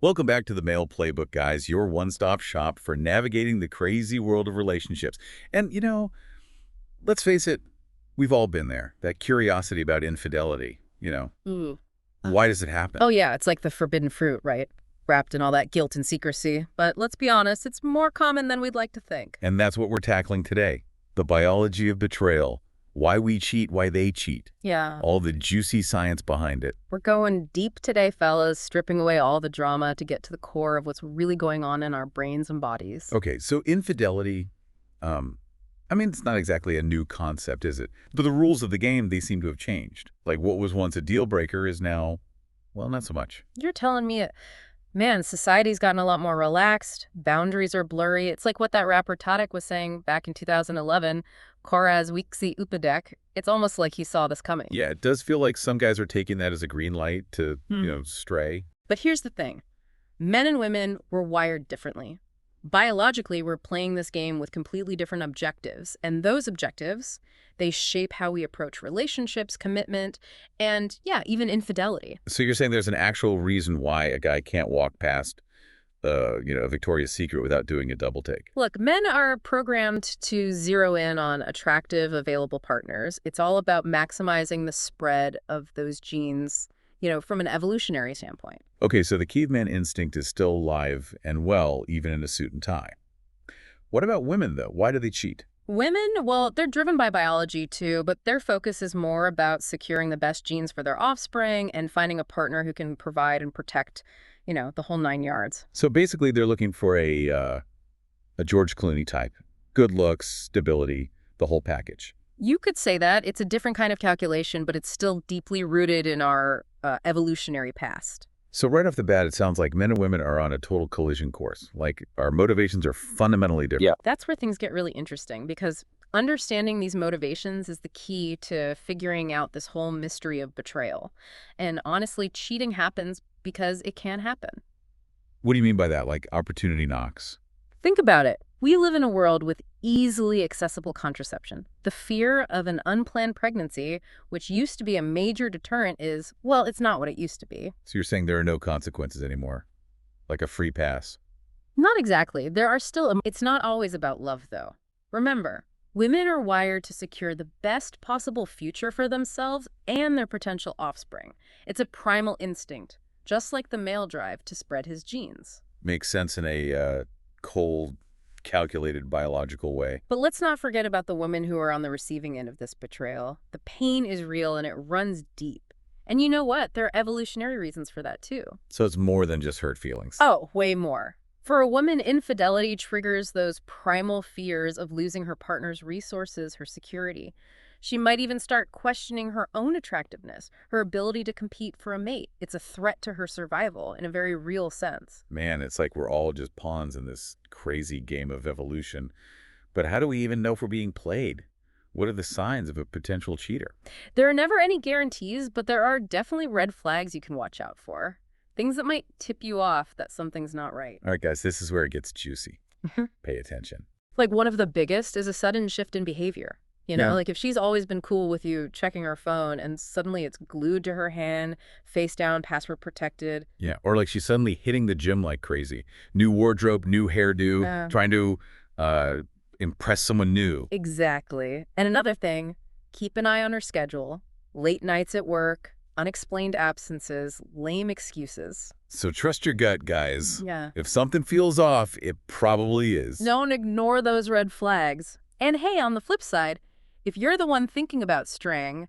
Welcome back to the Male Playbook, guys, your one-stop shop for navigating the crazy world of relationships. And, let's face it, we've all been there. That curiosity about infidelity. Ooh. Why does it happen? Oh, yeah, it's like the forbidden fruit, right? Wrapped in all that guilt and secrecy. But let's be honest, it's more common than we'd like to think. And that's what we're tackling today. The biology of betrayal. Why we cheat, why they cheat. Yeah. All the juicy science behind it. We're going deep today, fellas, stripping away all the drama to get to the core of what's really going on in our brains and bodies. Okay, so infidelity, it's not exactly a new concept, is it? But the rules of the game, they seem to have changed. Like what was once a deal breaker is now, well, not so much. You're telling me, man, society's gotten a lot more relaxed. Boundaries are blurry. It's like what that rapper Tadek was saying back in 2011, Koraz Wiksi Upadek. It's almost like he saw this coming. Yeah, it does feel like some guys are taking that as a green light to, stray. But here's the thing. Men and women were wired differently. Biologically, we're playing this game with completely different objectives. And those objectives, they shape how we approach relationships, commitment, and, yeah, even infidelity. So you're saying there's an actual reason why a guy can't walk past, a Victoria's Secret without doing a double take? Look, men are programmed to zero in on attractive, available partners. It's all about maximizing the spread of those genes, from an evolutionary standpoint. Okay, so the caveman instinct is still alive and well, even in a suit and tie. What about women, though? Why do they cheat? Women, well, they're driven by biology too, but their focus is more about securing the best genes for their offspring and finding a partner who can provide and protect, the whole 9 yards. So basically, they're looking for a George Clooney type. Good looks, stability, the whole package. You could say that. It's a different kind of calculation, but it's still deeply rooted in our evolutionary past. So right off the bat, it sounds like men and women are on a total collision course. Like our motivations are fundamentally different. Yeah. That's where things get really interesting because understanding these motivations is the key to figuring out this whole mystery of betrayal. And honestly, cheating happens because it can happen. What do you mean by that? Like opportunity knocks? Think about it. We live in a world with easily accessible contraception. The fear of an unplanned pregnancy, which used to be a major deterrent, it's not what it used to be. So you're saying there are no consequences anymore? Like a free pass? Not exactly. There are still. It's not always about love, though. Remember, women are wired to secure the best possible future for themselves and their potential offspring. It's a primal instinct, just like the male drive to spread his genes. Makes sense in a cold, calculated biological way. But let's not forget about the women who are on the receiving end of this betrayal. The pain is real and it runs deep. And you know what? There are evolutionary reasons for that too. So it's more than just hurt feelings. Oh, way more. For a woman, infidelity triggers those primal fears of losing her partner's resources, her security. She might even start questioning her own attractiveness, her ability to compete for a mate. It's a threat to her survival in a very real sense. Man, it's like we're all just pawns in this crazy game of evolution. But how do we even know if we're being played? What are the signs of a potential cheater? There are never any guarantees, but there are definitely red flags you can watch out for. Things that might tip you off that something's not right. All right, guys, this is where it gets juicy. Pay attention. Like one of the biggest is a sudden shift in behavior. Like if she's always been cool with you checking her phone and suddenly it's glued to her hand, face down, password protected. Yeah, or like she's suddenly hitting the gym like crazy. New wardrobe, new hairdo, trying to impress someone new. Exactly. And another thing, keep an eye on her schedule. Late nights at work, unexplained absences, lame excuses. So trust your gut, guys. Yeah. If something feels off, it probably is. Don't ignore those red flags. And hey, on the flip side, if you're the one thinking about straying,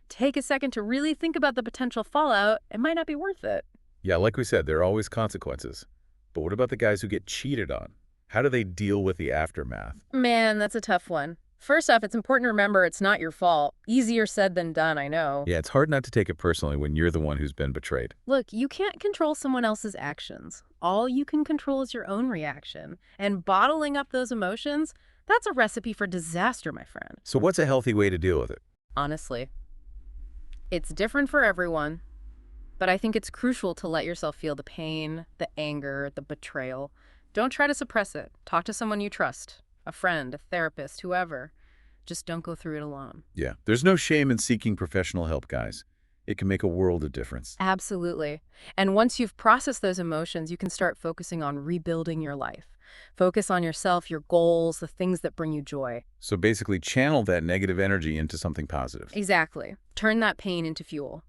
take a second to really think about the potential fallout. It might not be worth it. Yeah, like we said, there are always consequences. But what about the guys who get cheated on? How do they deal with the aftermath? Man, that's a tough one. First off, it's important to remember it's not your fault. Easier said than done, I know. Yeah, it's hard not to take it personally when you're the one who's been betrayed. Look, you can't control someone else's actions. All you can control is your own reaction. And bottling up those emotions, that's a recipe for disaster, my friend. So what's a healthy way to deal with it? Honestly, it's different for everyone, but I think it's crucial to let yourself feel the pain, the anger, the betrayal. Don't try to suppress it. Talk to someone you trust, a friend, a therapist, whoever. Just don't go through it alone. Yeah, there's no shame in seeking professional help, guys. It can make a world of difference. Absolutely. And once you've processed those emotions, you can start focusing on rebuilding your life. Focus on yourself, your goals, the things that bring you joy. So basically channel that negative energy into something positive. Exactly. Turn that pain into fuel.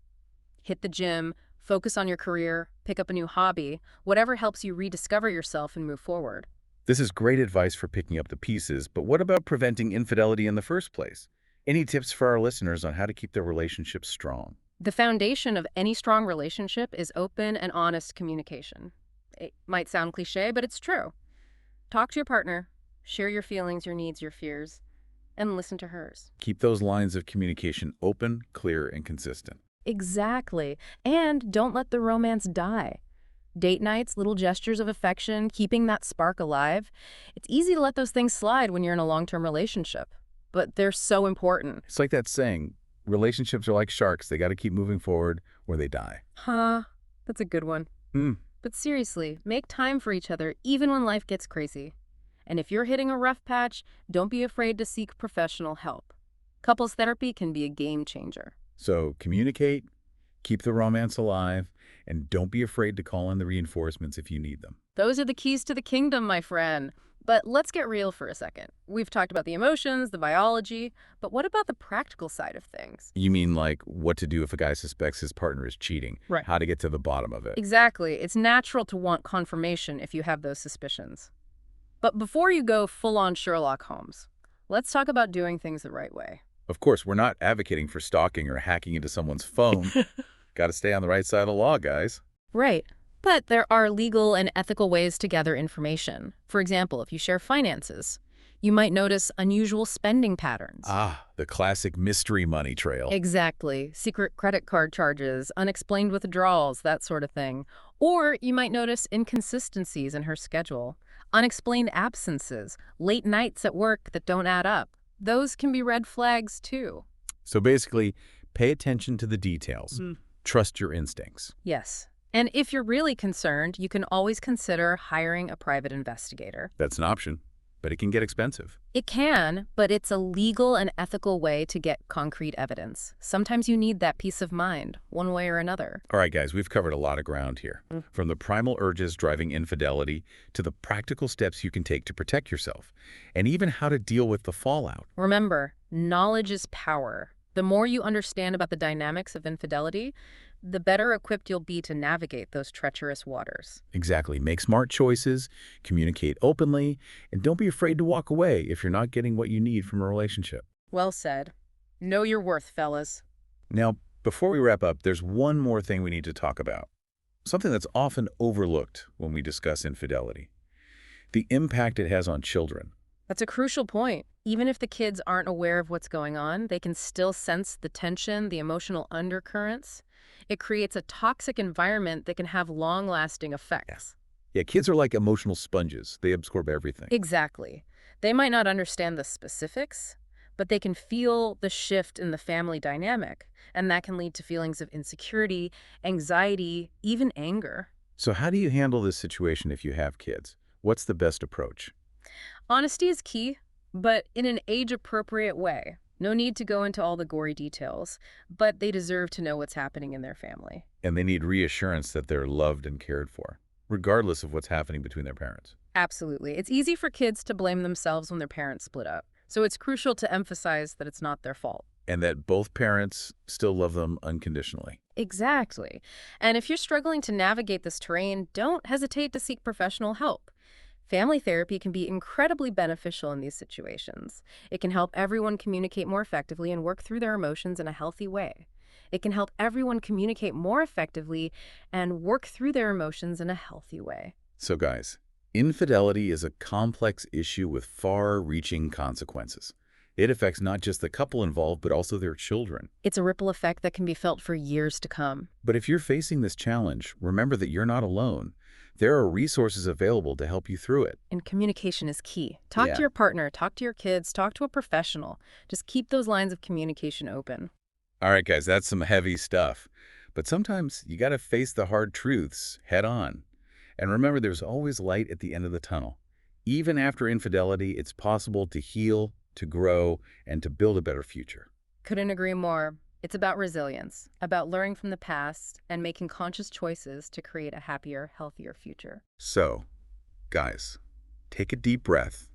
Hit the gym, focus on your career, pick up a new hobby, whatever helps you rediscover yourself and move forward. This is great advice for picking up the pieces, but what about preventing infidelity in the first place? Any tips for our listeners on how to keep their relationships strong? The foundation of any strong relationship is open and honest communication. It might sound cliche, but it's true. Talk to your partner, share your feelings, your needs, your fears, and listen to hers. Keep those lines of communication open, clear, and consistent. Exactly. And don't let the romance die. Date nights, little gestures of affection, keeping that spark alive. It's easy to let those things slide when you're in a long-term relationship, but they're so important. It's like that saying, relationships are like sharks. They got to keep moving forward or they die. Huh, that's a good one. Hmm. But seriously, make time for each other even when life gets crazy. And if you're hitting a rough patch, don't be afraid to seek professional help. Couples therapy can be a game changer. So communicate, keep the romance alive, and don't be afraid to call in the reinforcements if you need them. Those are the keys to the kingdom, my friend. But let's get real for a second. We've talked about the emotions, the biology, but what about the practical side of things? You mean like what to do if a guy suspects his partner is cheating? Right. How to get to the bottom of it? Exactly. It's natural to want confirmation if you have those suspicions. But before you go full-on Sherlock Holmes, let's talk about doing things the right way. Of course, we're not advocating for stalking or hacking into someone's phone. Got to stay on the right side of the law, guys. Right. But there are legal and ethical ways to gather information. For example, if you share finances, you might notice unusual spending patterns. Ah, the classic mystery money trail. Exactly. Secret credit card charges, unexplained withdrawals, that sort of thing. Or you might notice inconsistencies in her schedule, unexplained absences, late nights at work that don't add up. Those can be red flags, too. So basically, pay attention to the details. Trust your instincts. Yes. And if you're really concerned, you can always consider hiring a private investigator. That's an option, but it can get expensive. It can, but it's a legal and ethical way to get concrete evidence. Sometimes you need that peace of mind, one way or another. All right, guys, we've covered a lot of ground here. From the primal urges driving infidelity to the practical steps you can take to protect yourself, and even how to deal with the fallout. Remember, knowledge is power. The more you understand about the dynamics of infidelity, the better equipped you'll be to navigate those treacherous waters. Exactly. Make smart choices, communicate openly, and don't be afraid to walk away if you're not getting what you need from a relationship. Well said. Know your worth, fellas. Now, before we wrap up, there's one more thing we need to talk about. Something that's often overlooked when we discuss infidelity. The impact it has on children. That's a crucial point. Even if the kids aren't aware of what's going on, they can still sense the tension, the emotional undercurrents. It creates a toxic environment that can have long-lasting effects. Yeah, kids are like emotional sponges. They absorb everything. Exactly. They might not understand the specifics, but they can feel the shift in the family dynamic, and that can lead to feelings of insecurity, anxiety, even anger. So how do you handle this situation if you have kids? What's the best approach? Honesty is key, but in an age-appropriate way. No need to go into all the gory details, but they deserve to know what's happening in their family. And they need reassurance that they're loved and cared for, regardless of what's happening between their parents. Absolutely. It's easy for kids to blame themselves when their parents split up, so it's crucial to emphasize that it's not their fault. And that both parents still love them unconditionally. Exactly. And if you're struggling to navigate this terrain, don't hesitate to seek professional help. Family therapy can be incredibly beneficial in these situations. It can help everyone communicate more effectively and work through their emotions in a healthy way. It can help everyone communicate more effectively and work through their emotions in a healthy way. So guys, infidelity is a complex issue with far-reaching consequences. It affects not just the couple involved, but also their children. It's a ripple effect that can be felt for years to come. But if you're facing this challenge, remember that you're not alone. There are resources available to help you through it. And communication is key. Talk to your partner, talk to your kids, talk to a professional. Just keep those lines of communication open. All right, guys, that's some heavy stuff. But sometimes you got to face the hard truths head on. And remember, there's always light at the end of the tunnel. Even after infidelity, it's possible to heal, to grow, and to build a better future. Couldn't agree more. It's about resilience, about learning from the past and making conscious choices to create a happier, healthier future. So, guys, take a deep breath,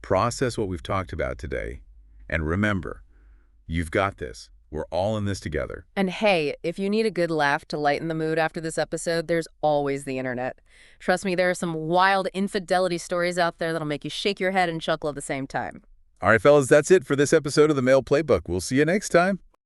process what we've talked about today, and remember, you've got this. We're all in this together. And hey, if you need a good laugh to lighten the mood after this episode, there's always the internet. Trust me, there are some wild infidelity stories out there that'll make you shake your head and chuckle at the same time. All right, fellas, that's it for this episode of the Male Playbook. We'll see you next time.